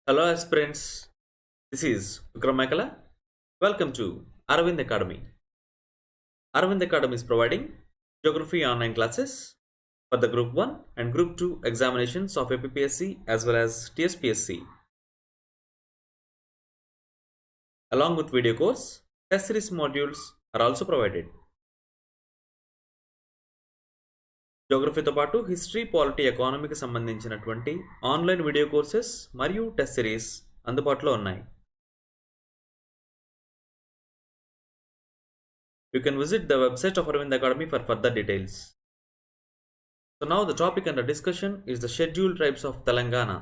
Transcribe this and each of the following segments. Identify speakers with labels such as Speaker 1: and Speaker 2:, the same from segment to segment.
Speaker 1: Hello aspirants, this is Vikram Mekala. Welcome to Aravind Academy. Aravind Academy is providing geography online classes for the Group 1 and Group 2 examinations of APPSC as well as TSPSC. Along with video course, test series modules are also provided. Geography తో పాటు history, polity, ఎకానమీకి సంబంధించినటువంటి online video courses మరియు test series అందుబాటులో ఉన్నాయి. You can visit the website of Aravind Academy for further details. So now the topic under discussion is the scheduled tribes of Telangana.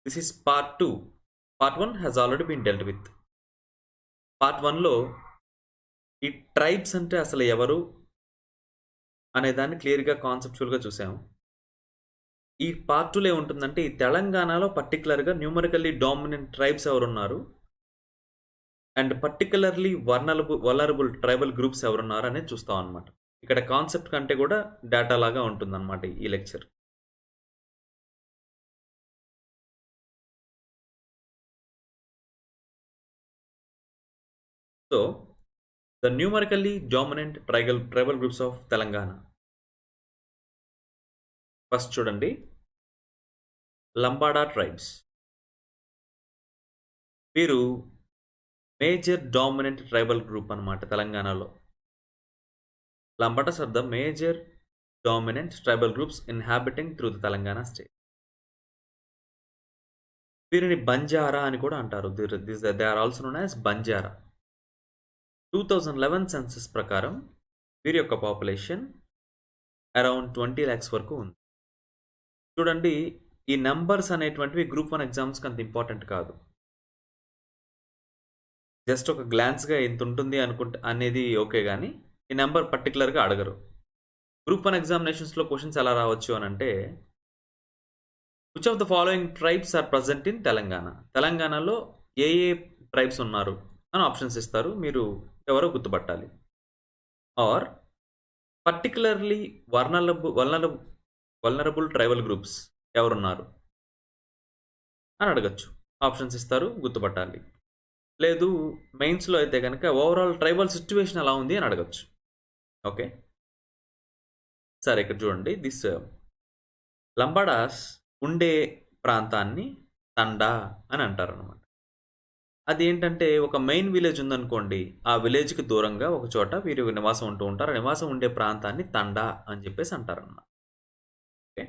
Speaker 1: This is part 2. Part 1 has already been dealt with. Part 1లో ఈ tribes అంటే అసలు ఎవరు అనే దాన్ని క్లియర్గా కాన్సెప్చువల్గా చూసాము. ఈ part 2లో ఏముంటుందంటే ఈ తెలంగాణలో పర్టికులర్గా న్యూమరికల్లీ డామినెంట్ ట్రైబ్స్ ఎవరున్నారు and particularly vulnerable tribal groups ఎవరున్నారు అనేది చూస్తాం అనమాట. ఇక్కడ కాన్సెప్ట్ కంటే కూడా డేటా లాగా ఉంటుందన్నమాట ఈ లెక్చర్. So the numerically dominant tribal groups of Telangana. First చూడండి, లంబాడా ట్రైబ్స్. వీరు మేజర్ డామినెంట్ ట్రైబల్ గ్రూప్ అనమాట తెలంగాణలో. Lambadas are the major dominant tribal groups inhabiting through the Telangana state. వీరిని బంజారా అని కూడా అంటారు. They are also known as Banjara. 2011 census ప్రకారం వీరి యొక్క పాపులేషన్ అరౌండ్ 20 lakhs వరకు ఉంది. చూడండి, ఈ నెంబర్స్ అనేటువంటివి గ్రూప్ 1 ఎగ్జామ్స్కి అంత ఇంపార్టెంట్ కాదు. జస్ట్ ఒక గ్లాన్స్గా ఎంత ఉంటుంది అనేది ఓకే, కానీ ఈ నెంబర్ పర్టికులర్గా అడగరు. గ్రూప్ 1 ఎగ్జామినేషన్స్లో క్వశ్చన్స్ ఎలా రావచ్చు అని అంటే, which of the following tribes are present in Telangana. తెలంగాణలో ఏ ట్రైబ్స్ ఉన్నారు అని ఆప్షన్స్ ఇస్తారు, మీరు ఎవరో గుర్తుపట్టాలి. Are particularly vulnerable tribal groups ఎవరున్నారు అని అడగచ్చు. ఆప్షన్స్ ఇస్తారు, గుర్తుపట్టాలి. లేదు మెయిన్స్లో అయితే కనుక ఓవరాల్ ట్రైబల్ సిచ్యువేషన్ ఎలా ఉంది అని అడగచ్చు. ఓకే, సరే ఇక్కడ చూడండి, దిస్ లంబాడాస్ ఉండే ప్రాంతాన్ని తండా అని అంటారు అనమాట. అది ఏంటంటే, ఒక మెయిన్ విలేజ్ ఉందనుకోండి, ఆ విలేజ్కి దూరంగా ఒక చోట వీరు నివాసం ఉంటూ ఉంటారు. ఆ నివాసం ఉండే ప్రాంతాన్ని తండా అని చెప్పేసి అంటారన్నమాట. ఓకే,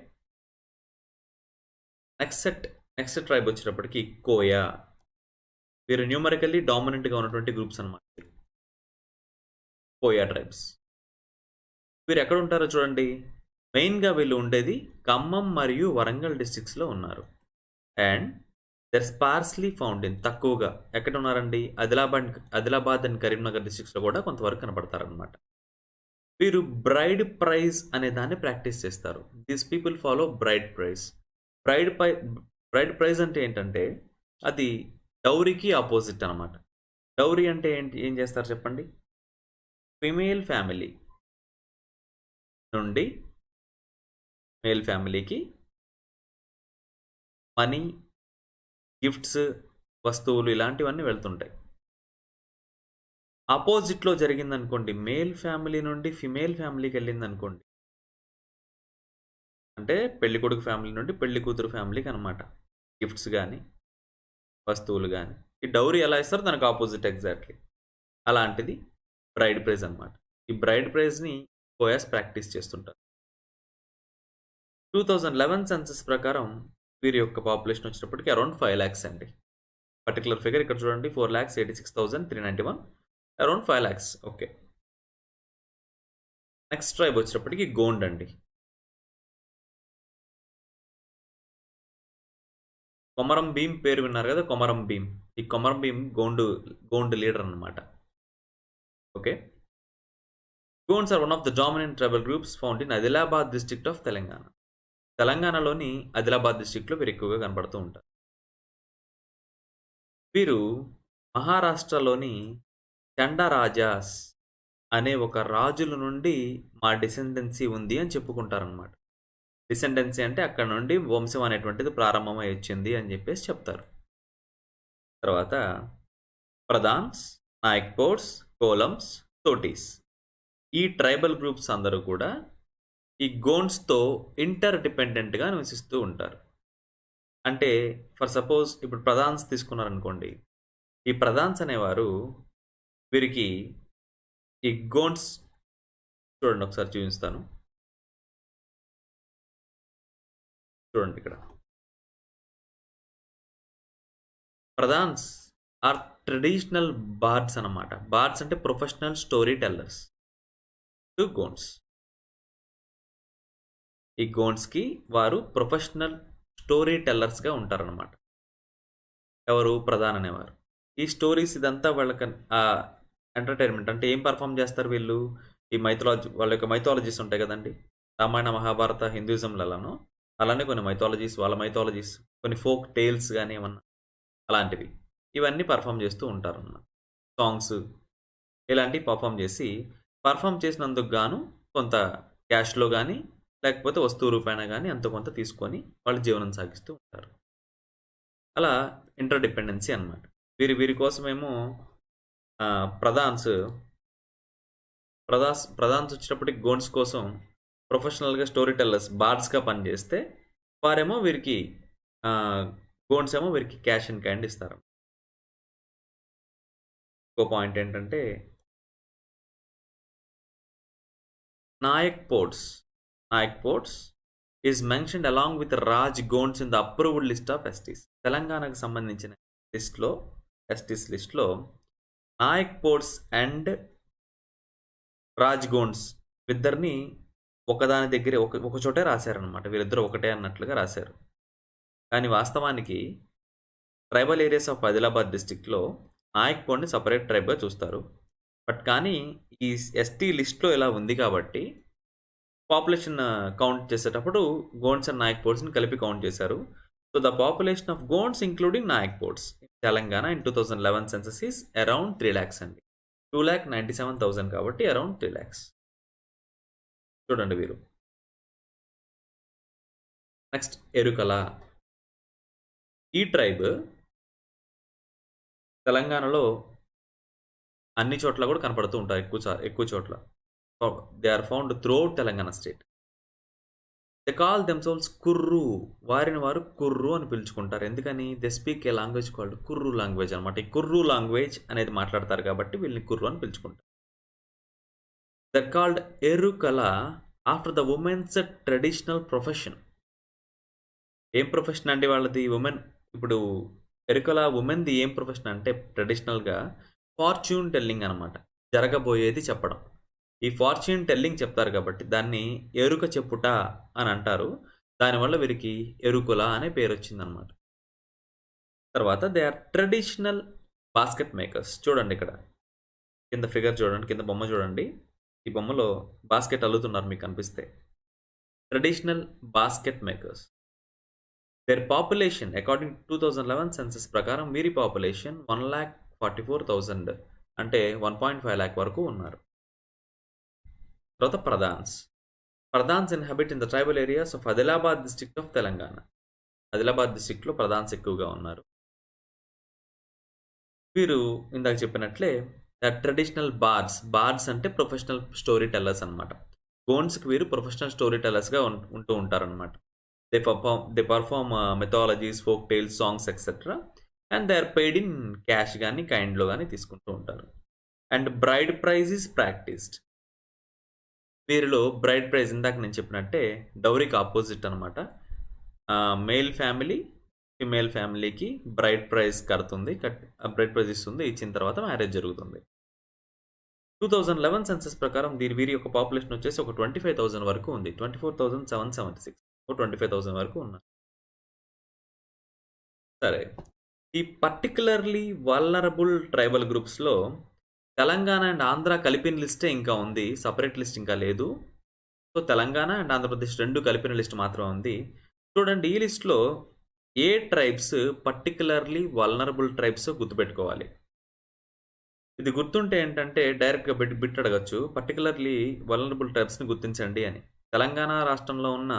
Speaker 1: నెక్స్ట్ ట్రైబ్ వచ్చేటప్పటికి కోయా. వీరు న్యూమరికల్లీ డామినెంట్గా ఉన్నటువంటి గ్రూప్స్ అనమాట, కోయా ట్రైబ్స్. వీరు ఎక్కడ ఉంటారో చూడండి, మెయిన్గా వీళ్ళు ఉండేది ఖమ్మం మరియు వరంగల్ డిస్ట్రిక్ట్స్లో ఉన్నారు. అండ్ దర్ స్పార్స్లీ ఫౌండ్ ఇన్, తక్కువగా ఎక్కడ ఉన్నారండి, ఆదిలాబాద్ అండ్ కరీంనగర్ డిస్ట్రిక్ట్స్లో కూడా కొంతవరకు కనబడతారనమాట. వీరు బ్రైడ్ ప్రైజ్ అనే దాన్ని ప్రాక్టీస్ చేస్తారు. These people follow bride price. Bride price అంటే ఏంటంటే, అది డౌరీకి ఆపోజిట్ అనమాట. డౌరీ అంటే ఏంటి, ఏం చేస్తారు చెప్పండి, ఫిమేల్ ఫ్యామిలీ నుండి మేల్ ఫ్యామిలీకి మనీ, గిఫ్ట్స్, వస్తువులు ఇలాంటివన్నీ వెళ్తుంటాయి. ఆపోజిట్లో జరిగిందనుకోండి, మేల్ ఫ్యామిలీ నుండి ఫిమేల్ ఫ్యామిలీకి వెళ్ళిందనుకోండి, అంటే పెళ్లి కొడుకు ఫ్యామిలీ నుండి పెళ్లి కూతురు ఫ్యామిలీకి అనమాట గిఫ్ట్స్ కానీ వస్తువులు కానీ. ఈ డౌరీ ఎలా ఇస్తారు, దానికి ఆపోజిట్ ఎగ్జాక్ట్లీ. అలాంటిది బ్రైడ్ ప్రైజ్ అనమాట. ఈ బ్రైడ్ ప్రైజ్ని కోయాస్ ప్రాక్టీస్ చేస్తుంటారు. 2011 సెన్సస్ ప్రకారం వీరి యొక్క పాపులేషన్ వచ్చేటప్పటికి అరౌండ్ 5 lakhs అండి. పర్టికులర్ ఫిగర్ ఇక్కడ చూడండి, 4,86,391, around 5 lakhs. Okay, next tribe వచ్చేటప్పటికి గోండ్ అండి. కొమరం భీం పేరు విన్నారు కదా, కొమరం భీం. ఈ కొమరం భీం గోండ్ లీడర్ అనమాట. Okay, Gonds are one of the dominant tribal groups found in Adilabad district of Telangana. తెలంగాణలోని ఆదిలాబాద్ డిస్ట్రిక్ట్లో వీరు ఎక్కువగా కనబడుతూ ఉంటారు. వీరు మహారాష్ట్రలోని చండరాజాస్ అనే ఒక రాజుల నుండి మా డిసెండెన్సీ ఉంది అని చెప్పుకుంటారనమాట. డిసెండెన్సీ అంటే అక్కడ నుండి వంశం అనేటువంటిది ప్రారంభమై వచ్చింది అని చెప్పేసి చెప్తారు. తర్వాత ప్రధాన్స్, నాయక్పోడ్స్, కోలమ్స్, తోటీస్. ఈ ట్రైబల్ గ్రూప్స్ అందరూ కూడా ఈ గోండ్స్తో ఇంటర్ డిపెండెంట్గా నివసిస్తూ ఉంటారు. అంటే ఫర్ సపోజ్ ఇప్పుడు ప్రధాన్స్ తీసుకున్నారనుకోండి, ఈ ప్రధాన్స్ అనేవారు వీరికి ఈ గోండ్స్ చూడండి, ఒకసారి చూపిస్తాను. చూడండి ఇక్కడ ప్రధాన్స్ ఆర్ ట్రెడిషనల్ బార్డ్స్ అన్నమాట. బార్డ్స్ అంటే professional story tellers to Gonds. ఈ గోండ్స్కి వారు ప్రొఫెషనల్ స్టోరీ టెల్లర్స్గా ఉంటారనమాట. ఎవరు? ప్రధాన్ అనేవారు. ఈ స్టోరీస్ ఇదంతా వాళ్ళకి ఎంటర్టైన్మెంట్. అంటే ఏం పర్ఫామ్ చేస్తారు వీళ్ళు? ఈ మైథాలజీ, వాళ్ళ యొక్క మైథాలజీస్ ఉంటాయి కదండి, రామాయణ మహాభారత హిందూయిజంలలోనూ అలానే కొన్ని మైథాలజీస్, వాళ్ళ మైథాలజీస్, కొన్ని ఫోక్ టేల్స్ కానీ ఏమన్నా అలాంటివి ఇవన్నీ పర్ఫామ్ చేస్తూ ఉంటారు అన్నమాట. సాంగ్స్ ఇలాంటివి పర్ఫామ్ చేసినందుకు గాను కొంత క్యాష్లో కానీ లేకపోతే వస్తువు రూపాయన కానీ అంత కొంత తీసుకొని వాళ్ళు జీవనం సాగిస్తూ ఉంటారు. అలా ఇంటర్ డిపెండెన్సీ అనమాట. వీరి కోసమేమో ప్రధాన్స్ వచ్చేటప్పటికి గోండ్స్ కోసం ప్రొఫెషనల్గా స్టోరీ టెల్లర్స్, బార్డ్స్గా పనిచేస్తే వారేమో వీరికి గోండ్స్ ఏమో వీరికి క్యాష్ అండ్ క్యాండ్ ఇస్తారు. ఇంకో పాయింట్ ఏంటంటే Naikpods is mentioned along with Raj Gonds in the approved list of STs. తెలంగాణకు సంబంధించిన ఎస్టీస్ లిస్ట్లో నాయక్ పోర్ట్స్ అండ్ రాజ్ గోండ్స్ ఇద్దరిని ఒకదాని దగ్గర ఒక చోటే రాశారనమాట. వీరిద్దరు ఒకటే అన్నట్లుగా రాశారు. కానీ వాస్తవానికి ట్రైబల్ ఏరియాస్ ఆఫ్ ఆదిలాబాద్ డిస్టిక్లో నాయక్ పోర్ట్ని సపరేట్ ట్రైబ్గా చూస్తారు. బట్ కానీ ఈ ఎస్టీ లిస్ట్లో ఇలా ఉంది కాబట్టి పాపులేషన్ కౌంట్ చేసేటప్పుడు గోండ్స్ అండ్ నాయక్ పోర్ట్స్ని కలిపి కౌంట్ చేశారు. So the population of Gonds including Naikpods in Telangana in 2011 census is around 3 lakhs అండి. 2,97,000 కాబట్టి అరౌండ్ 3 lakhs. చూడండి వీరు. నెక్స్ట్ ఎరుకల. ఈ ట్రైబ్ తెలంగాణలో అన్ని చోట్ల కూడా కనపడుతూ ఉంటారు, ఎక్కువ చోట్ల. They are found throughout Telangana state. They call themselves Kurru. వారిని వారు కుర్రు అని పిలుచుకుంటారు. ఎందుకని? They speak a language called Kurru language అనమాట. ఈ కుర్రు లాంగ్వేజ్ అనేది మాట్లాడతారు కాబట్టి వీళ్ళని కుర్రు అని పిలుచుకుంటారు. They called Yerukala after the women's traditional profession. ఏం ప్రొఫెషన్ అండి వాళ్ళది? ఉమెన్. ఇప్పుడు ఎరుకల ఉమెన్ది ఏం ప్రొఫెషన్ అంటే ట్రెడిషనల్గా ఫార్చ్యూన్ టెల్లింగ్ అనమాట. జరగబోయేది చెప్పడం. ఈ ఫార్చ్యూన్ టెల్లింగ్ చెప్తారు కాబట్టి దాన్ని ఎరుక చెప్పుట అని అంటారు. దానివల్ల వీరికి ఎరుకుల అనే పేరు వచ్చిందనమాట. తర్వాత they are traditional basket makers. చూడండి ఇక్కడ కింద ఫిగర్ చూడండి, కింద బొమ్మ చూడండి. ఈ బొమ్మలో బాస్కెట్ అల్లుతున్నారు మీకు కనిపిస్తే. Traditional basket makers. There population according 2011 census ప్రకారం వీరి పాపులేషన్ 1,44,000 అంటే 1.5 lakh వరకు ఉన్నారు. తర్వాత Pradhans inhabit in the tribal areas of Adilabad district of Telangana. Adilabad డిస్ట్రిక్ట్లో ప్రధాన్స్ ఎక్కువగా ఉన్నారు. వీరు ఇందాక చెప్పినట్లే ట్రెడిషనల్ బార్డ్స్ అంటే ప్రొఫెషనల్ స్టోరీ టెల్లర్స్ అనమాట. గోండ్స్కి వీరు ప్రొఫెషనల్ స్టోరీ టెల్లర్స్గా ఉంటూ ఉంటారనమాట. They perform mythologies, folk tales, songs etcetera. And they are paid in cash కానీ కైండ్లో కానీ తీసుకుంటూ ఉంటారు. And bride price is practised. వీరిలో బ్రైడ్ ప్రైజ్ ఇందాక నేను చెప్పినట్టే డౌరీకి ఆపోజిట్ అనమాట. మేల్ ఫ్యామిలీ ఫిమేల్ ఫ్యామిలీకి బ్రైడ్ ప్రైజ్ కడుతుంది, బ్రైడ్ ప్రైజ్ ఇస్తుంది. ఇచ్చిన తర్వాత మ్యారేజ్ జరుగుతుంది. 2011 సెన్సస్ ప్రకారం వీరి యొక్క పాపులేషన్ వచ్చేసి ఒక 25,000 వరకు ఉంది. 24,776, 25,000 వరకు ఉన్నారు. సరే, ఈ పర్టికులర్లీ వల్నరబుల్ ట్రైబల్ గ్రూప్స్లో తెలంగాణ అండ్ ఆంధ్ర కలిపిన లిస్టే ఇంకా ఉంది, సపరేట్ లిస్ట్ ఇంకా లేదు. సో తెలంగాణ అండ్ ఆంధ్రప్రదేశ్ రెండు కలిపిన లిస్ట్ మాత్రమే ఉంది. చూడండి, ఈ లిస్ట్లో ఏ ట్రైబ్స్ పర్టికులర్లీ వల్నరబుల్ ట్రైబ్స్ గుర్తుపెట్టుకోవాలి. ఇది గుర్తుంటే ఏంటంటే డైరెక్ట్గా బిట్ అడగచ్చు, పర్టికులర్లీ వల్నరబుల్ ట్రైబ్స్ని గుర్తించండి అని. తెలంగాణ రాష్ట్రంలో ఉన్న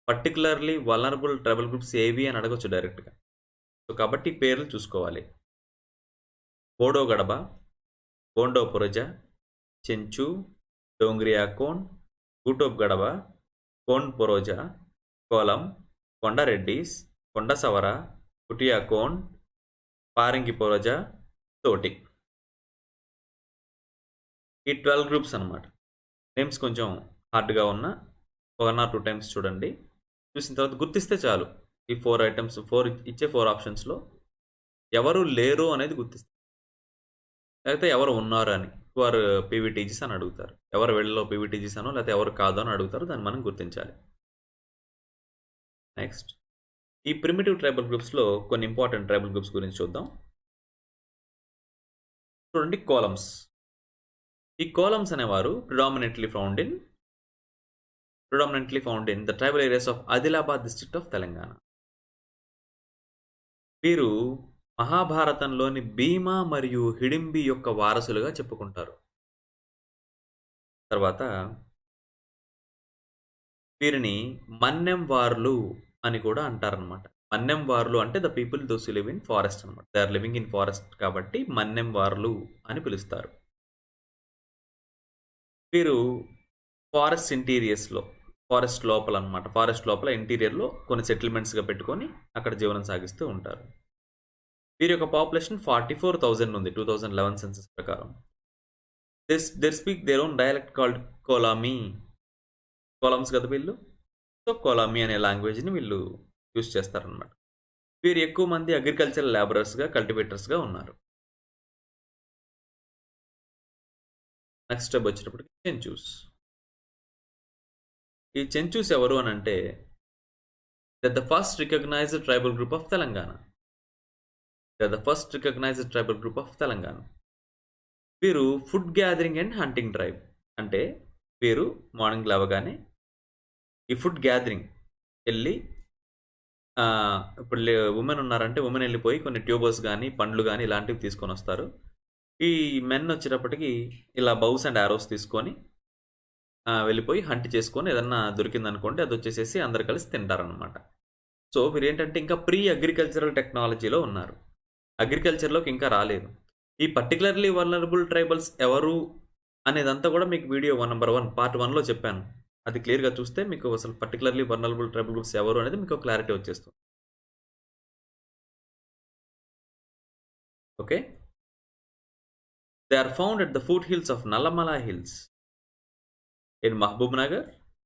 Speaker 1: పర్టికులర్లీ వల్నరబుల్ ట్రైబల్ గ్రూప్స్ ఏవి అని అడగచ్చు డైరెక్ట్గా. సో కాబట్టి పేర్లు చూసుకోవాలి. బోడో గడబ, బోండో పురజ, చెంచు, డోంగ్రియా కోన్, గూటోబ్ గడబ, కోన్ పొరోజా, కోలం, కొండారెడ్డిస్, కొండసవర, కుటియా కోన్, పారంగి పొరోజా, తోటి. ఈ 12 గ్రూప్స్ అనమాట. నేమ్స్ కొంచెం హార్డ్గా ఉన్న 1 or 2 టైమ్స్ చూడండి. చూసిన తర్వాత గుర్తిస్తే చాలు. ఈ 4 ఐటమ్స్ 4 ఇచ్చే 4 ఆప్షన్స్లో ఎవరు లేరు అనేది గుర్తిస్తారు. లేకపోతే ఎవరు ఉన్నారు అని ఆర్ పీవీటీజీస్ అని అడుగుతారు. ఎవరు వీళ్ళలో పీవీటీజీస్ అనో లేకపోతే ఎవరు కాదో అని అడుగుతారు. దాన్ని మనం గుర్తించాలి. నెక్స్ట్ ఈ ప్రిమిటివ్ ట్రైబల్ గ్రూప్స్లో కొన్ని ఇంపార్టెంట్ ట్రైబల్ గ్రూప్స్ గురించి చూద్దాం. చూడండి, కోలమ్స్. ఈ కోలమ్స్ అనేవారు predominantly found in the tribal areas of Adilabad district of Telangana. వీరు మహాభారతంలోని భీమా మరియు హిడింబి యొక్క వారసులుగా చెప్పుకుంటారు. తర్వాత వీరిని మన్నెం వార్లు అని కూడా అంటారనమాట. మన్నెం వార్లు అంటే the people those live in forest అనమాట. They are living in forest కాబట్టి మన్నెం వార్లు అని పిలుస్తారు. వీరు ఫారెస్ట్ లోపల అనమాట. ఫారెస్ట్ లోపల ఇంటీరియర్లో కొన్ని సెటిల్మెంట్స్గా పెట్టుకొని అక్కడ జీవనం సాగిస్తూ ఉంటారు. వీరి యొక్క పాపులేషన్ 44,000 ఉంది 2011 సెన్సస్ ప్రకారం. They speak their own dialect called Kolami. Kolams కదా వీళ్ళు. సో కోలామీ అనే లాంగ్వేజ్ని వీళ్ళు యూజ్ చేస్తారనమాట. వీరు ఎక్కువ మంది అగ్రికల్చరల్ లేబరర్స్గా, కల్టివేటర్స్గా ఉన్నారు. నెక్స్ట్ స్టెప్ వచ్చేటప్పటికి చెంచూస్. ఈ చెంచూస్ ఎవరు అని అంటే the first recognized tribal group of Telangana. వీరు food gathering and hunting tribe. అంటే వీరు మార్నింగ్ లేవగానే ఈ ఫుడ్ గ్యాదరింగ్ వెళ్ళి, ఇప్పుడు ఉమెన్ ఉన్నారంటే ఉమెన్ వెళ్ళిపోయి కొన్ని ట్యూబర్స్ కానీ పండ్లు కానీ ఇలాంటివి తీసుకొని వస్తారు. ఈ మెన్ వచ్చేటప్పటికి ఇలా బౌస్ అండ్ యారోస్ తీసుకొని వెళ్ళిపోయి హంట్ చేసుకొని ఏదన్నా దొరికిందనుకోండి అది వచ్చేసేసి అందరు కలిసి తింటారనమాట. సో వీరు ఏంటంటే ఇంకా ప్రీ అగ్రికల్చరల్ టెక్నాలజీలో ఉన్నారు. అగ్రికల్చర్లోకి ఇంకా రాలేదు. ఈ పర్టికులర్లీ వల్నరబుల్ ట్రైబల్స్ ఎవరు అనేదంతా కూడా మీకు వీడియో నెంబర్ 1 పార్ట్ 1లో చెప్పాను. అది క్లియర్గా చూస్తే మీకు అసలు పర్టికులర్లీ వల్నరబుల్ ట్రైబల్ గ్రూప్స్ ఎవరు అనేది మీకు క్లారిటీ వచ్చేస్తుంది. Okay, they are found at the foothills of Nallamala hills in Mahabubnagar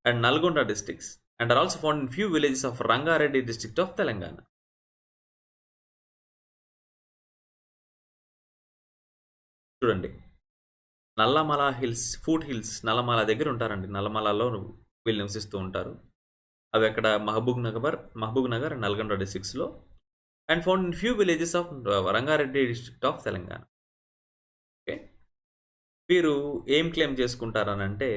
Speaker 1: and Nalgonda districts and are also found in few villages of Rangareddy district of Telangana. చూడండి, Nallamala hills, foot hills Nallamala దగ్గర ఉంటారండి. నల్లమలలో వీళ్ళు నివసిస్తూ ఉంటారు. అవి అక్కడ మహబూబ్ నగర్ అండ్ నల్గొండ డిస్ట్రిక్ట్స్లో and found in few villages of Rangareddy district of Telangana. Okay, వీరు ఏం క్లెయిమ్ చేసుకుంటారనంటే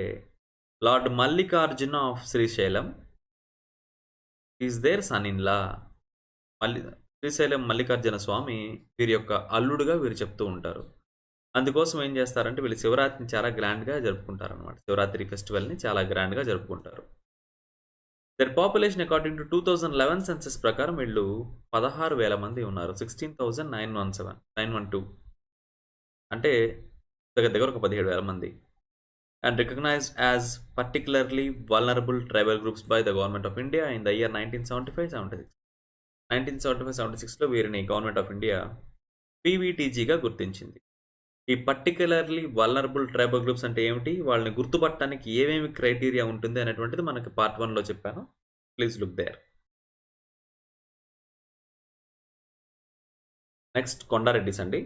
Speaker 1: lord Mallikarjuna of Srisailam is their son in law. Srisailam Mallikarjuna Swamy వీరి యొక్క అల్లుడుగా వీరు చెప్తూ ఉంటారు. అందుకోసం ఏం చేస్తారంటే వీళ్ళు శివరాత్రిని చాలా గ్రాండ్గా జరుపుకుంటారు అనమాట. శివరాత్రి ఫెస్టివల్ని చాలా గ్రాండ్గా జరుపుకుంటారు. Their population according to 2011 census ప్రకారం వీళ్ళు 16,000 మంది ఉన్నారు. 16,912 అంటే దగ్గర ఒక 17,000 మంది. And recognized as particularly vulnerable tribal groups by the Government of India in the year 1975-76. 1975-76లో వీరిని గవర్నమెంట్ ఆఫ్ ఇండియా పీవీటీజీగా గుర్తించింది. ఈ పర్టికులర్లీ వల్నరబుల్ ట్రైబల్ గ్రూప్స్ అంటే ఏమిటి, వాళ్ళని గుర్తుపట్టడానికి ఏమేమి క్రైటీరియా ఉంటుంది అనేటువంటిది మనకి పార్ట్ 1లో చెప్పాను. Please look there. Next Kondareddis అండి.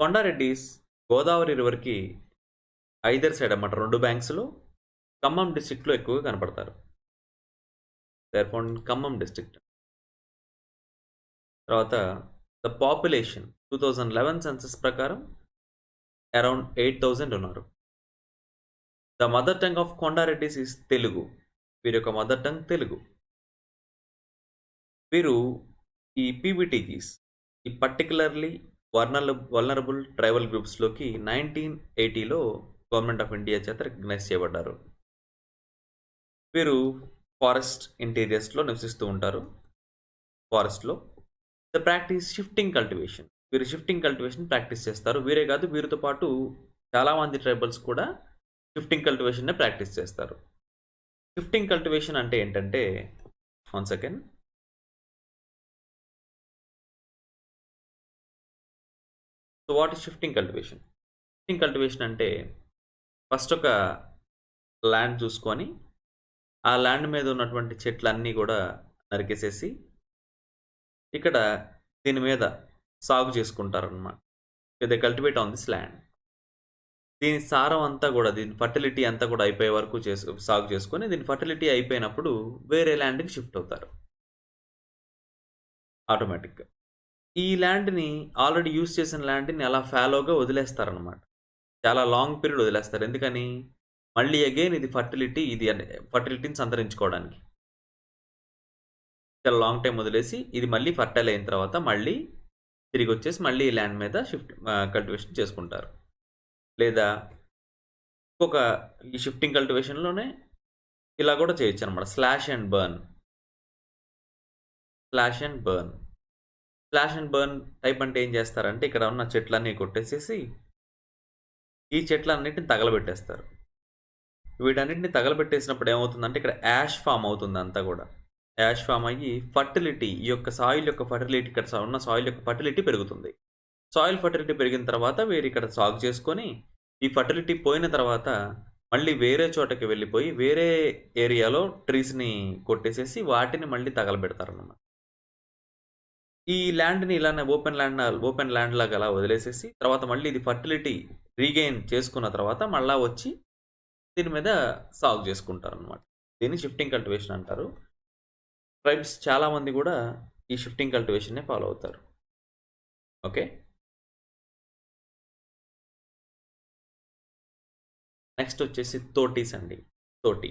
Speaker 1: కొండారెడ్డిస్ గోదావరి రివర్కి ఐదర్ సైడ్ అన్నమాట, 2 బ్యాంక్స్లో ఖమ్మం డిస్ట్రిక్ట్లో ఎక్కువగా కనపడతారు. There found in Khammam district. తర్వాత ద పాపులేషన్ 2011 సెన్సస్ ప్రకారం అరౌండ్ 8,000 ఉన్నారు. The mother tongue of Kondareddis is Telugu. వీరి యొక్క మదర్ టంగ్ తెలుగు. వీరు ఈ పీబీటీజీస్, ఈ పర్టికులర్లీ వల్నరబుల్ ట్రైబల్ గ్రూప్స్లోకి 1980లో గవర్నమెంట్ ఆఫ్ ఇండియా చేత రికగ్నైజ్ చేయబడ్డారు. వీరు ఫారెస్ట్ ఇంటీరియర్స్లో నివసిస్తూ ఉంటారు. ఫారెస్ట్లో ద ప్రాక్టీస్ షిఫ్టింగ్ కల్టివేషన్. వీరు షిఫ్టింగ్ కల్టివేషన్ ప్రాక్టీస్ చేస్తారు. వీరే కాదు, వీరితో పాటు చాలామంది ట్రైబల్స్ కూడా షిఫ్టింగ్ కల్టివేషన్నే ప్రాక్టీస్ చేస్తారు. షిఫ్టింగ్ కల్టివేషన్ అంటే ఏంటంటే, one second. So what is shifting cultivation? Shifting cultivation అంటే ఫస్ట్ ఒక ల్యాండ్ చూసుకొని ఆ ల్యాండ్ మీద ఉన్నటువంటి చెట్లన్నీ కూడా నరికేసేసి ఇక్కడ దీని మీద సాగు చేసుకుంటారనమాట. They cultivate on this land. దీని సారం అంతా కూడా, దీని ఫర్టిలిటీ అంతా కూడా అయిపోయే వరకు సాగు చేసుకొని, దీని ఫర్టిలిటీ అయిపోయినప్పుడు వేరే ల్యాండ్కి షిఫ్ట్ అవుతారు ఆటోమేటిక్గా. ఈ ల్యాండ్ని, ఆల్రెడీ యూజ్ చేసిన ల్యాండ్ని అలా ఫాలోగా వదిలేస్తారనమాట. చాలా లాంగ్ పీరియడ్ వదిలేస్తారు. ఎందుకని? మళ్ళీ అగైన్ ఇది ఫర్టిలిటీని సంతరించుకోవడానికి చాలా లాంగ్ టైం వదిలేసి, ఇది మళ్ళీ ఫర్టైల్ అయిన తర్వాత మళ్ళీ తిరిగి వచ్చేసి మళ్ళీ ఈ ల్యాండ్ మీద కల్టివేషన్ చేసుకుంటారు. లేదా ఈ షిఫ్టింగ్ కల్టివేషన్లోనే ఇలా కూడా చేయొచ్చు అనమాట. స్లాష్ అండ్ బర్న్ టైప్ అంటే ఏం చేస్తారంటే, ఇక్కడ ఉన్న చెట్లన్నీ కొట్టేసేసి ఈ చెట్లన్నిటిని తగలబెట్టేస్తారు. వీటన్నిటిని తగలబెట్టేసినప్పుడు ఏమవుతుందంటే, ఇక్కడ యాష్ ఫామ్ అవుతుంది. అంతా కూడా యాష్ ఫామ్ అయ్యి ఫర్టిలిటీ, ఈ యొక్క సాయిల్ యొక్క ఫర్టిలిటీ, ఇక్కడ ఉన్న సాయిల్ యొక్క ఫర్టిలిటీ పెరుగుతుంది. సాయిల్ ఫర్టిలిటీ పెరిగిన తర్వాత వీరు ఇక్కడ సాగు చేసుకొని, ఈ ఫర్టిలిటీ పోయిన తర్వాత మళ్ళీ వేరే చోటకి వెళ్ళిపోయి వేరే ఏరియాలో ట్రీస్ని కొట్టేసేసి వాటిని మళ్ళీ తగలబెడతారన్నమాట. ఈ ల్యాండ్ని ఇలానే ఓపెన్ ల్యాండ్ లాగా అలా వదిలేసేసి తర్వాత మళ్ళీ ఇది ఫర్టిలిటీ రీగెయిన్ చేసుకున్న తర్వాత మళ్ళీ వచ్చి దీని మీద సాగు చేసుకుంటారు అనమాట. దీన్ని షిఫ్టింగ్ కల్టివేషన్ అంటారు. ట్రైబ్స్ చాలామంది కూడా ఈ షిఫ్టింగ్ కల్టివేషన్నే ఫాలో అవుతారు. ఓకే, నెక్స్ట్ వచ్చేసి తోటీస్ అండి. తోటి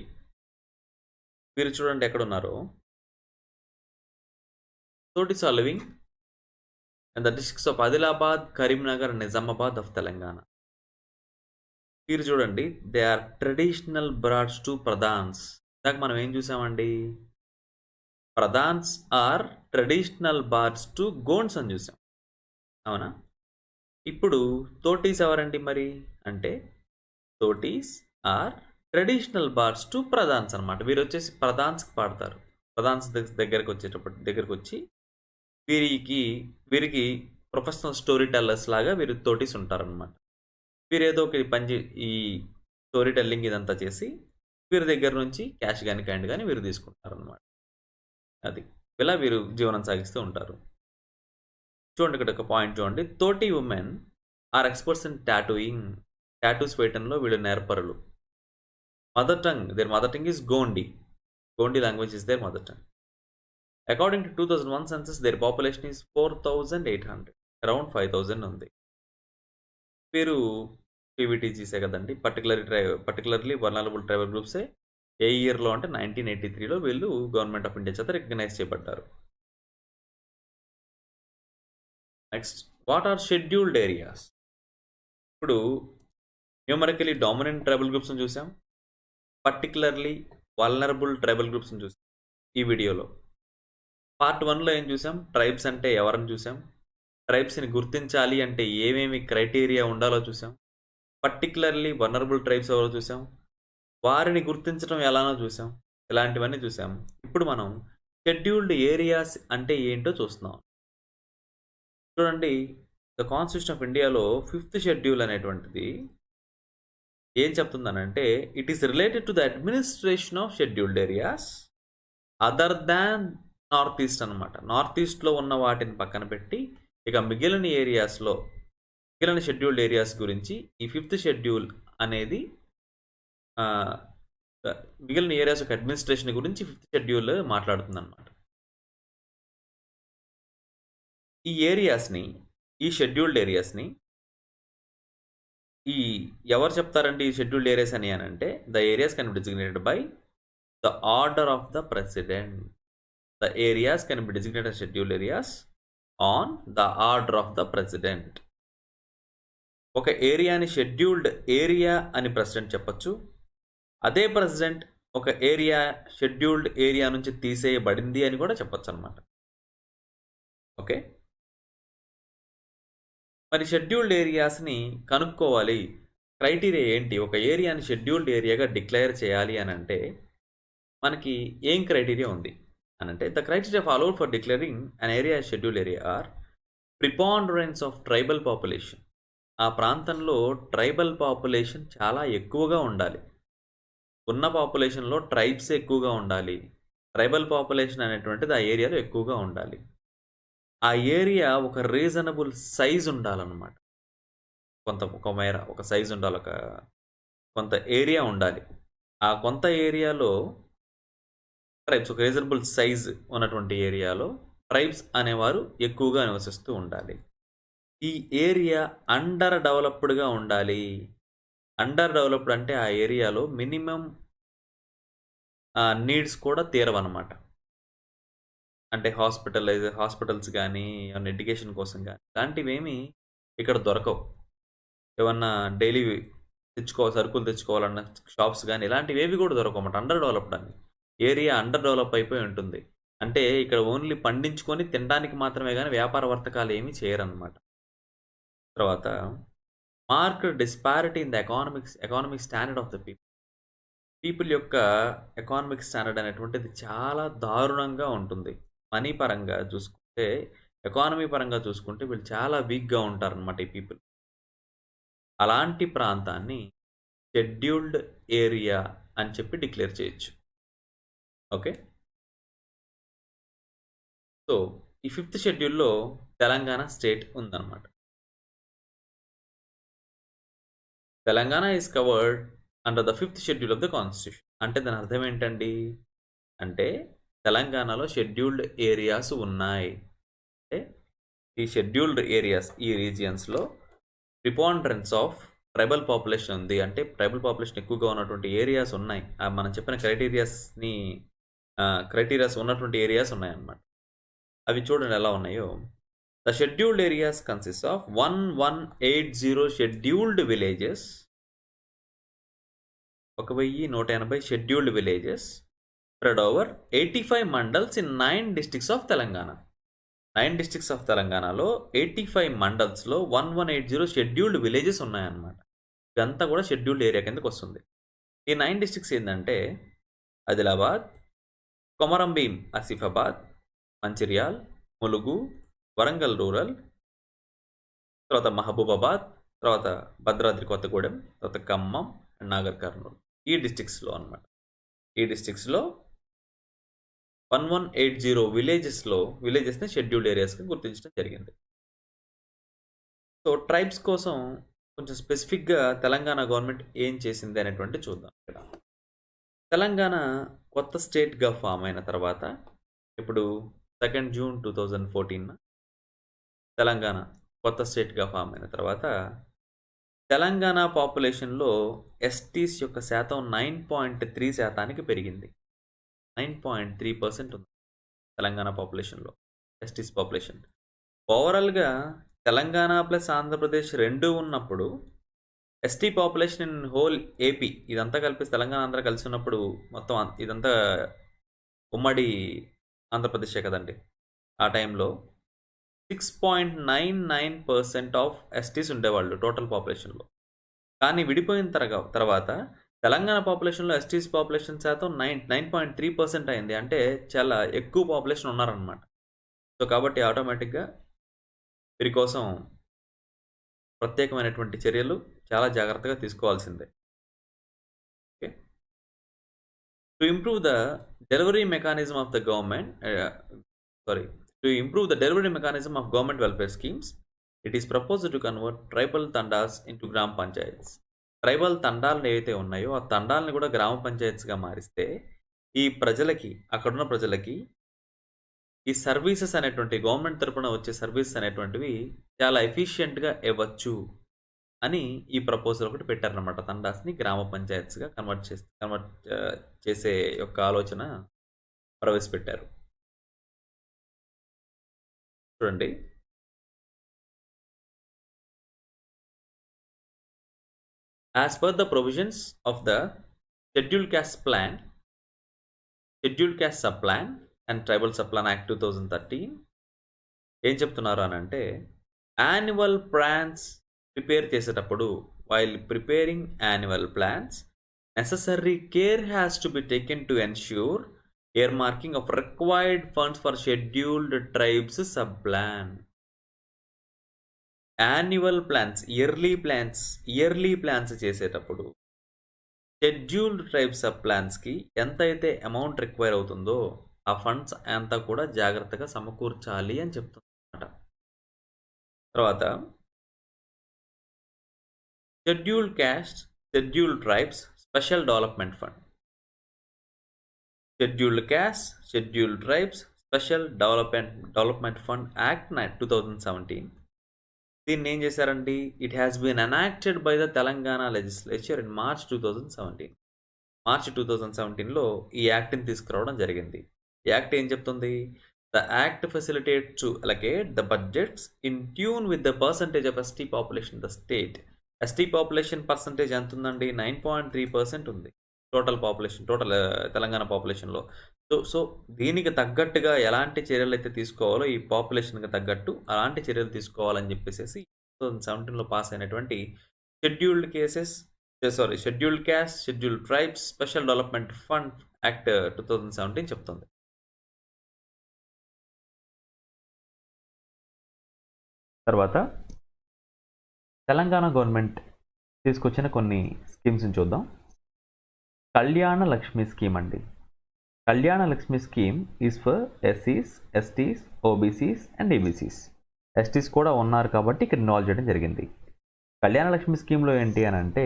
Speaker 1: వీరు చూడండి ఎక్కడున్నారో. Thotis are living in the districts of Adilabad, Karimnagar, Nizamabad of Telangana. వీరు చూడండి, they are traditional bards to Pradhans. ఇందాక మనం ఏం చూసామండి? Pradhans are traditional bards to Gonds అని చూసాం, అవునా? ఇప్పుడు తోటీస్ ఎవరండి మరి అంటే, Thotis are traditional bards to Pradhans అనమాట. వీరు వచ్చేసి ప్రధాన్స్కి పాడతారు. ప్రధాన్స్ దగ్గరకు వచ్చి వీరికి ప్రొఫెషనల్ స్టోరీ టెల్లర్స్ లాగా వీరు తోటీస్ ఉంటారనమాట. వీరు ఏదో ఒక ఈ స్టోరీ టెల్లింగ్ ఇదంతా చేసి వీరి దగ్గర నుంచి క్యాష్ కానీ కైండ్ కానీ వీరు తీసుకుంటారనమాట. అది ఇలా వీరు జీవనం సాగిస్తూ ఉంటారు. చూడండి, ఇక్కడ ఒక పాయింట్ చూడండి. Thoti women are experts in tattoos వేయటంలో వీళ్ళు నేర్పరులు. their mother tongue is Gondi language is their mother tongue. According to 2001 census, their population is 4,800, around 5,000 ఉంది. వీరు పీవీటీజీసే కదండి, పర్టికులర్లీ వల్నరబుల్ ట్రైబల్ గ్రూప్సే. ఏ ఇయర్లో అంటే 1983లో వీళ్ళు గవర్నమెంట్ ఆఫ్ ఇండియా చేత రికగ్నైజ్ చేయబడ్డారు. Next, what are scheduled areas? ఇప్పుడు న్యూమరికలీ డామినెంట్ ట్రైబల్ గ్రూప్స్ని చూసాం, పర్టికులర్లీ వల్నరబుల్ ట్రైబల్ గ్రూప్స్ని చూసాం ఈ వీడియోలో. పార్ట్ 1లో ఏం చూసాం? ట్రైబ్స్ అంటే ఎవరని చూసాం, ట్రైబ్స్ని గుర్తించాలి అంటే ఏమేమి క్రైటీరియా ఉండాలో చూసాం, పర్టికులర్లీ వల్నరబుల్ ట్రైబ్స్ ఎవరో చూసాం, వారిని గుర్తించడం ఎలానో చూసాం, ఇలాంటివన్నీ చూసాం. ఇప్పుడు మనం షెడ్యూల్డ్ ఏరియాస్ అంటే ఏంటో చూస్తున్నాం. చూడండి, ద కాన్స్టిట్యూషన్ ఆఫ్ ఇండియాలో 5th షెడ్యూల్ అనేటువంటిది ఏం చెప్తుందనంటే, it is related to the administration of scheduled areas other than north east అనమాట. నార్త్ ఈస్ట్లో ఉన్న వాటిని పక్కన పెట్టి ఇక మిగిలిన షెడ్యూల్డ్ ఏరియాస్ గురించి ఈ 5th షెడ్యూల్ అనేది మిగిలిన ఏరియాస్ యొక్క అడ్మినిస్ట్రేషన్ గురించి 5th షెడ్యూల్ మాట్లాడుతుంది అనమాట. ఈ షెడ్యూల్డ్ ఏరియాస్ని ఎవరు చెప్తారండి ఈ షెడ్యూల్డ్ ఏరియాస్ అని అంటే, the areas can be designated by the order of the president. The areas can be designated scheduled areas on the order of the president. ఒక ఏరియాని షెడ్యూల్డ్ ఏరియా అని ప్రెసిడెంట్ చెప్పచ్చు. అదే ప్రెసిడెంట్ ఒక ఏరియా షెడ్యూల్డ్ ఏరియా నుంచి తీసేయబడింది అని కూడా చెప్పచ్చు అనమాట. ఓకే. మరి షెడ్యూల్డ్ ఏరియాస్ని కనుక్కోవాలి. క్రైటీరియా ఏంటి? ఒక ఏరియాని షెడ్యూల్డ్ ఏరియాగా డిక్లేర్ చేయాలి అని అంటే మనకి ఏం క్రైటీరియా ఉంది అని అంటే, the criteria followed for declaring an area scheduled area are preponderance of tribal population. ఆ ప్రాంతంలో ట్రైబల్ పాపులేషన్ చాలా ఎక్కువగా ఉండాలి. ఉన్న పాపులేషన్లో ట్రైబ్స్ ఎక్కువగా ఉండాలి. ట్రైబల్ పాపులేషన్ అనేటువంటిది ఆ ఏరియాలో ఎక్కువగా ఉండాలి. ఆ ఏరియా ఒక రీజనబుల్ సైజ్ ఉండాలన్నమాట. ఒక మేర ఒక సైజ్ ఉండాలి. కొంత ఏరియా ఉండాలి. ఆ కొంత ఏరియాలో ట్రైబ్స్ ఒక రీజనబుల్ సైజ్ ఉన్నటువంటి ఏరియాలో ట్రైబ్స్ అనేవారు ఎక్కువగా నివసిస్తూ ఉండాలి. ఈ ఏరియా అండర్ డెవలప్డ్‌గా ఉండాలి. అండర్ డెవలప్డ్ అంటే ఆ ఏరియాలో మినిమమ్ నీడ్స్ కూడా తీరవనమాట. అంటే హాస్పిటల్స్ గానీ, ఏమన్నా ఎడ్యుకేషన్ కోసం గానీ, ఇలాంటివేమీ ఇక్కడ దొరకవు. ఏమన్నా డైలీ సరుకులు తెచ్చుకోవాలన్న షాప్స్ గానీ, ఇలాంటివేవి కూడా దొరకవన్నమాట. అండర్ డెవలప్డ్ అని. ఏరియా అండర్ డెవలప్ అయిపోయి ఉంటుంది. అంటే ఇక్కడ ఓన్లీ పండించుకొని తినడానికి మాత్రమే గానీ, వ్యాపార వర్తకాలు ఏమీ చేయరనమాట. తర్వాత marked disparity in the economic standard of the people. People యొక్క ఎకానమిక్ స్టాండర్డ్ అనేటువంటిది చాలా దారుణంగా ఉంటుంది. మనీ పరంగా చూసుకుంటే, ఎకానమీ పరంగా చూసుకుంటే వీళ్ళు చాలా వీక్‌గా ఉంటారనమాట ఈ పీపుల్. అలాంటి ప్రాంతాన్ని షెడ్యూల్డ్ ఏరియా అని చెప్పి డిక్లేర్ చేయొచ్చు. ఓకే. సో, ఈ 5th షెడ్యూల్‌లో తెలంగాణ స్టేట్ ఉందన్నమాట. Telangana is covered under the 5th schedule of the constitution. అంటే దాని అర్థం ఏంటండి? అంటే తెలంగాణలో షెడ్యూల్డ్ ఏరియాస్ ఉన్నాయి. అంటే ఈ షెడ్యూల్డ్ ఏరియాస్, ఈ రీజియన్స్‌లో ప్రిపాండరెన్స్ ఆఫ్ ట్రైబల్ పాపులేషన్ ఉంది. అంటే ట్రైబల్ పాపులేషన్ ఎక్కువగా ఉన్నటువంటి ఏరియాస్ ఉన్నాయి. మనం చెప్పిన క్రైటీరియాస్ ఉన్నటువంటి ఏరియాస్ ఉన్నాయన్నమాట. అవి చూడండి ఎలా ఉన్నాయో. The scheduled areas consist of 1180 scheduled villages, 1180 scheduled villages spread over 85 mandals in 9 districts of Telangana. 9 districts of తెలంగాణలో 85 మండల్స్‌లో 1180 షెడ్యూల్డ్ విలేజెస్ ఉన్నాయన్నమాట. ఇదంతా కూడా షెడ్యూల్డ్ ఏరియా కిందకి వస్తుంది. ఈ 9 డిస్ట్రిక్ట్స్ ఏందంటే ఆదిలాబాద్, కొమరంభీం ఆసిఫాబాద్, మంచిర్యాల్, ములుగు, వరంగల్ రూరల్, తర్వాత మహబూబాబాద్, తర్వాత భద్రాద్రి కొత్తగూడెం, తర్వాత ఖమ్మం, నాగర్ కర్నూల్. ఈ డిస్ట్రిక్ట్స్‌లో అన్నమాట. ఈ డిస్ట్రిక్ట్స్‌లో 1180 విలేజెస్‌ని షెడ్యూల్డ్ ఏరియాస్‌గా గుర్తించడం జరిగింది. సో, ట్రైబ్స్ కోసం కొంచెం స్పెసిఫిక్‌గా తెలంగాణ గవర్నమెంట్ ఏం చేసింది అనేటువంటిది చూద్దాం ఇక్కడ. తెలంగాణ కొత్త స్టేట్‌గా ఫామ్ అయిన తర్వాత, ఇప్పుడు 2 జూన్ 2014 తెలంగాణ కొత్త స్టేట్‌గా ఫామ్ అయిన తర్వాత, తెలంగాణ పాపులేషన్‌లో ఎస్టీస్ యొక్క శాతం 9.3% పెరిగింది. 9.3% ఉంది తెలంగాణ పాపులేషన్‌లో ఎస్టీస్ పాపులేషన్. ఓవరాల్‌గా తెలంగాణ ప్లస్ ఆంధ్రప్రదేశ్ 2 ఉన్నప్పుడు ST population in whole AP ఇదంతా కలిపి తెలంగాణ ఆంధ్ర కలిసి ఉన్నప్పుడు మొత్తం ఇదంతా ఉమ్మడి ఆంధ్రప్రదేశే కదండి. ఆ టైంలో 6.99% ఆఫ్ ఎస్టీస్ ఉండేవాళ్ళు టోటల్ పాపులేషన్‌లో. కానీ విడిపోయిన తర్వాత తెలంగాణ పాపులేషన్‌లో ఎస్టీస్ పాపులేషన్ శాతం 9.3% అయింది. అంటే చాలా ఎక్కువ పాపులేషన్ ఉన్నారనమాట. సో, కాబట్టి ఆటోమేటిక్‌గా వీరి కోసం ప్రత్యేకమైనటువంటి చర్యలు చాలా జాగ్రత్తగా తీసుకోవాల్సిందే. Okay. To improve the delivery mechanism of the government to improve the delivery mechanism of government welfare schemes, it is proposed to convert tribal tandas into gram panchayats. Tribal తండాలు ఏవైతే ఉన్నాయో ఆ తండాలని కూడా గ్రామ పంచాయత్స్గా మారిస్తే అక్కడున్న ప్రజలకి ఈ సర్వీసెస్ అనేటువంటి గవర్నమెంట్ తరపున వచ్చే సర్వీసెస్ అనేటువంటివి చాలా ఎఫిషియెంట్గా ఇవ్వచ్చు అని ఈ ప్రపోజల్ ఒకటి పెట్టారనమాట. తండాస్ని గ్రామ పంచాయత్స్గా కన్వర్ట్ చేసే యొక్క ఆలోచన ప్రవేశపెట్టారు. చూడండి, as per the provisions of the Scheduled Caste Subplan and Tribal Subplan Act 2013, ఏం చెప్తున్నారు అని అంటే యాన్యువల్ ప్లాన్స్ ప్రిపేర్ చేసేటప్పుడు while preparing annual plans necessary care has to be taken to ensure earmarking of required funds for scheduled tribes subplan. Annual plans yearly plans చేసేటప్పుడు scheduled tribes sub ప్లాన్స్కి ఎంత అయితే amount require అవుతుందో ఆ funds అంతా కూడా జాగ్రత్తగా సమకూర్చాలి అని చెప్తుంది అన్నమాట. తర్వాత scheduled caste scheduled tribes special development fund. Scheduled caste scheduled tribes special development fund act 2017. దీన్ని ఏం చేశారండి? It has been enacted by the Telangana legislature in March 2017. March 2017లో ఈ యాక్ట్ని తీసుకురావడం జరిగింది. ఈ యాక్ట్ ఏం చెప్తుంది? The act facilitate to allocate the budgets in tune with the percentage of ST population the state. ST population percentage ఎంత ఉందండి? 9.3% ఉంది టోటల్ తెలంగాణ పాపులేషన్లో. సో దీనికి తగ్గట్టుగా ఎలాంటి చర్యలు అయితే తీసుకోవాలో ఈ పాపులేషన్కి తగ్గట్టు అలాంటి చర్యలు తీసుకోవాలని చెప్పేసి 2017లో పాస్ అయినటువంటి scheduled caste scheduled tribes special development fund act 2017 చెప్తుంది. తర్వాత తెలంగాణ గవర్నమెంట్ తీసుకొచ్చిన కొన్ని స్కీమ్స్ని చూద్దాం. కళ్యాణ లక్ష్మి స్కీమ్ అండి. Kalyana Lakshmi scheme is for ఎస్సీస్, STs, OBCs and EBCs. STs కూడా ఉన్నారు కాబట్టి ఇక్కడ ఇన్వాల్వ్ చేయడం జరిగింది. కళ్యాణ లక్ష్మి స్కీమ్లో ఏంటి అని అంటే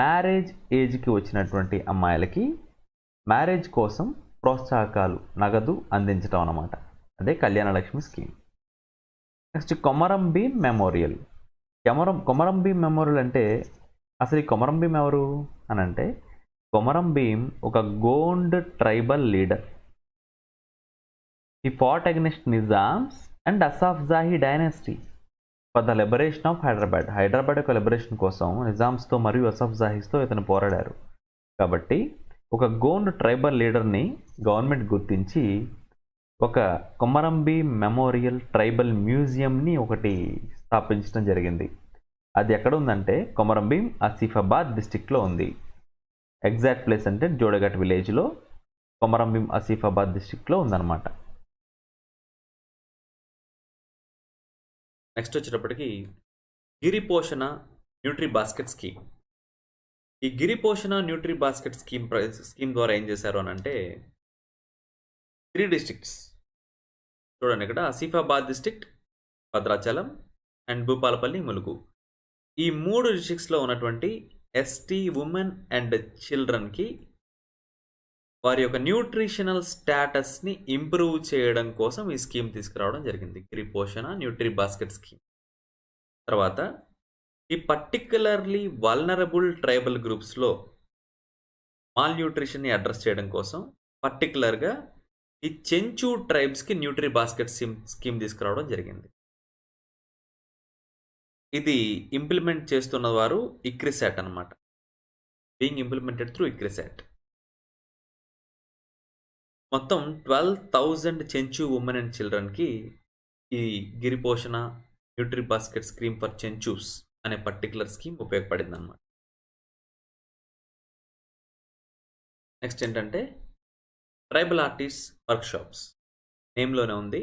Speaker 1: మ్యారేజ్ ఏజ్కి వచ్చినటువంటి అమ్మాయిలకి మ్యారేజ్ కోసం ప్రోత్సాహకాలు నగదు అందించడం అన్నమాట. అదే కళ్యాణ Lakshmi scheme. Next Komaram Bheem memorial. Komaram Bheem memorial అంటే అసలు ఈ కొమరం భీం ఎవరు అని అంటే కొమరం భీం ఒక Gond tribal leader. He fought against Nizams and Asaf Jahi dynasty for the liberation of Hyderabad యొక్క లిబరేషన్ కోసం నిజామ్స్తో మరియు అసాఫ్ జాహీస్తో ఇతను పోరాడారు. కాబట్టి ఒక గోండ్ ట్రైబల్ లీడర్ని గవర్నమెంట్ గుర్తించి ఒక కొమరం భీం మెమోరియల్ ట్రైబల్ మ్యూజియంని ఒకటి స్థాపించడం జరిగింది. అది ఎక్కడ ఉందంటే కొమరం భీం ఆసిఫాబాద్ డిస్టిక్లో ఉంది. ఎగ్జాక్ట్ ప్లేస్ అంటే జోడఘాట్ విలేజ్లో కొమరం భీం ఆసిఫాబాద్ డిస్టిక్లో ఉందన్నమాట. నెక్స్ట్ వచ్చేటప్పటికి గిరిపోషణ న్యూట్రీ బాస్కెట్ స్కీమ్. ఈ గిరిపోషణ న్యూట్రీ బాస్కెట్ స్కీమ్ ద్వారా ఏం చేశారు అని అంటే 3 డిస్ట్రిక్ట్స్ చూడండి. ఇక్కడ ఆసిఫాబాద్ డిస్ట్రిక్ట్, భద్రాచలం అండ్ భూపాలపల్లి, ములుగు, ఈ 3 డిస్ట్రిక్ట్స్లో ఉన్నటువంటి ఎస్టీ ఉమెన్ అండ్ చిల్డ్రన్కి వారి యొక్క న్యూట్రిషనల్ స్టేటస్ని ఇంప్రూవ్ చేయడం కోసం ఈ స్కీమ్ తీసుకురావడం జరిగింది, గిరిపోషణ న్యూట్రీ బాస్కెట్ స్కీమ్. తర్వాత ఈ పర్టిక్యులర్లీ వల్నరబుల్ ట్రైబల్ గ్రూప్స్లో మాల్ న్యూట్రిషన్ని అడ్రస్ చేయడం కోసం పర్టికులర్గా ఈ చెంచు ట్రైబ్స్కి న్యూట్రీ బాస్కెట్ స్కీమ్ తీసుకురావడం జరిగింది. ఇది ఇంప్లిమెంట్ చేస్తున్న వారు ఇక్రిసాట్ అనమాట. Being implemented through ICRISAT. మొత్తం 12,000 చెంచు ఉమెన్ అండ్ చిల్డ్రన్కి ఈ Giriposhana nutri basket scheme for Chenchus అనే పర్టికులర్ స్కీమ్ ఉపయోగపడింది అనమాట. నెక్స్ట్ ఏంటంటే ట్రైబల్ ఆర్టిస్ట్ వర్క్షాప్స్. నేమ్లోనే ఉంది.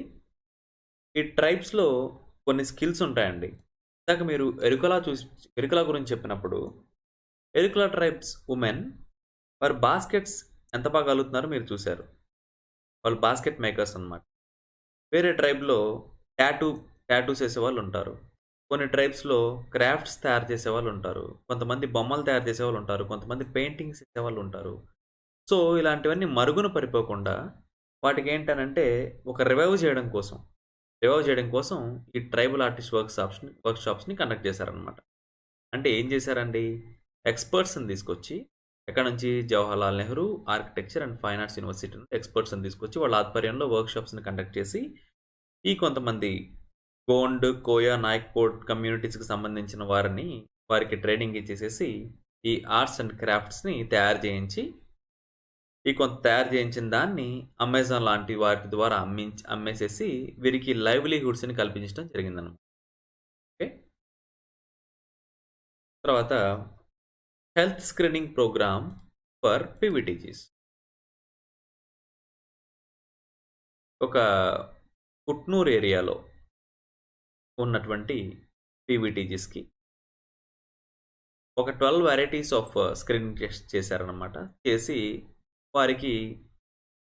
Speaker 1: ఈ ట్రైబ్స్లో కొన్ని స్కిల్స్ ఉంటాయండి. ఇందాక మీరు ఎరుకల గురించి చెప్పినప్పుడు ఎరుకల ట్రైబ్స్ ఉమెన్ వారు బాస్కెట్స్ ఎంత బాగా కలుగుతున్నారో మీరు చూశారు. వాళ్ళు బాస్కెట్ మేకర్స్ అనమాట. వేరే ట్రైబ్లో టాటూస్ వేసేవాళ్ళు ఉంటారు. కొన్ని ట్రైబ్స్లో క్రాఫ్ట్స్ తయారు చేసేవాళ్ళు ఉంటారు. కొంతమంది బొమ్మలు తయారు చేసేవాళ్ళు ఉంటారు. కొంతమంది పెయింటింగ్స్ వేసేవాళ్ళు ఉంటారు. సో ఇలాంటివన్నీ మరుగున పడిపోకుండా వాటికి ఏంటనంటే ఒక రివైవ్ చేయడం కోసం ఈ ట్రైబల్ ఆర్టిస్ట్ వర్క్షాప్స్ని కండక్ట్ చేశారనమాట. అంటే ఏం చేశారండి? ఎక్స్పర్ట్స్ని తీసుకొచ్చి ఎక్కడ నుంచి Jawaharlal Nehru architecture and fine arts university నుండి ఎక్స్పర్ట్స్ని తీసుకొచ్చి వాళ్ళ ఆధ్వర్యంలో వర్క్షాప్స్ని కండక్ట్ చేసి ఈ కొంతమంది గోండ్, కోయా, నాయక్పోట్ కమ్యూనిటీస్కి సంబంధించిన వారికి ట్రైనింగ్ ఇచ్చేసేసి ఈ ఆర్ట్స్ అండ్ క్రాఫ్ట్స్ని తయారు చేయించి ఈ కొంత తయారు చేయించిన దాన్ని అమెజాన్ లాంటి వాటి ద్వారా అమ్మేసేసి వీరికి లైవ్లీహుడ్స్ని కల్పించడం జరిగిందన్నమాట. ఓకే. తర్వాత health screening programme for PVTGs. ఒక పుట్నూరు ఏరియాలో ఉన్నటువంటి పీవీటీజీస్కి ఒక 12 వెరైటీస్ ఆఫ్ స్క్రీనింగ్ టెస్ట్ చేశారనమాట. చేసి వారికి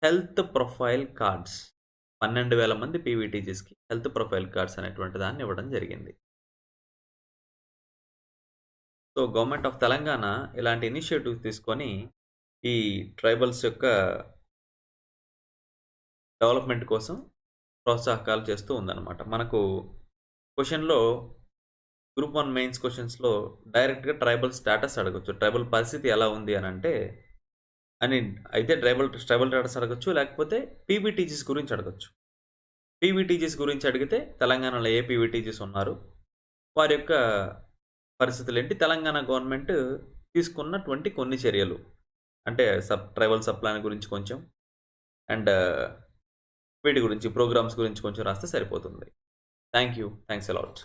Speaker 1: హెల్త్ ప్రొఫైల్ కార్డ్స్ 12,000 మంది పీవీటీజీస్కి హెల్త్ ప్రొఫైల్ కార్డ్స్ అనేటువంటి దాన్ని ఇవ్వడం జరిగింది. సో గవర్నమెంట్ ఆఫ్ తెలంగాణ ఇలాంటి ఇనిషియేటివ్ తీసుకొని ఈ ట్రైబల్స్ యొక్క డెవలప్మెంట్ కోసం ప్రోత్సాహకాలు చేస్తూ ఉందన్నమాట. మనకు క్వశ్చన్లో గ్రూప్ 1 మెయిన్స్ క్వశ్చన్స్లో డైరెక్ట్గా ట్రైబల్ స్టేటస్ అడగచ్చు. ట్రైబల్ పరిస్థితి ఎలా ఉంది అని అంటే అయితే ట్రైబల్ స్టేటస్ అడగచ్చు, లేకపోతే పీవీటీజీస్ గురించి అడగచ్చు. పీవీటీజీస్ గురించి అడిగితే తెలంగాణలో ఏ పీవీటీజీస్ ఉన్నారు, వారి యొక్క పరిస్థితులు ఏంటి, తెలంగాణ గవర్నమెంట్ తీసుకున్నటువంటి కొన్ని చర్యలు అంటే ట్రైబల్ సప్లాన్ గురించి కొంచెం అండ్ వీటి గురించి ప్రోగ్రామ్స్ గురించి కొంచెం రాస్తే సరిపోతుంది. Thanks a lot.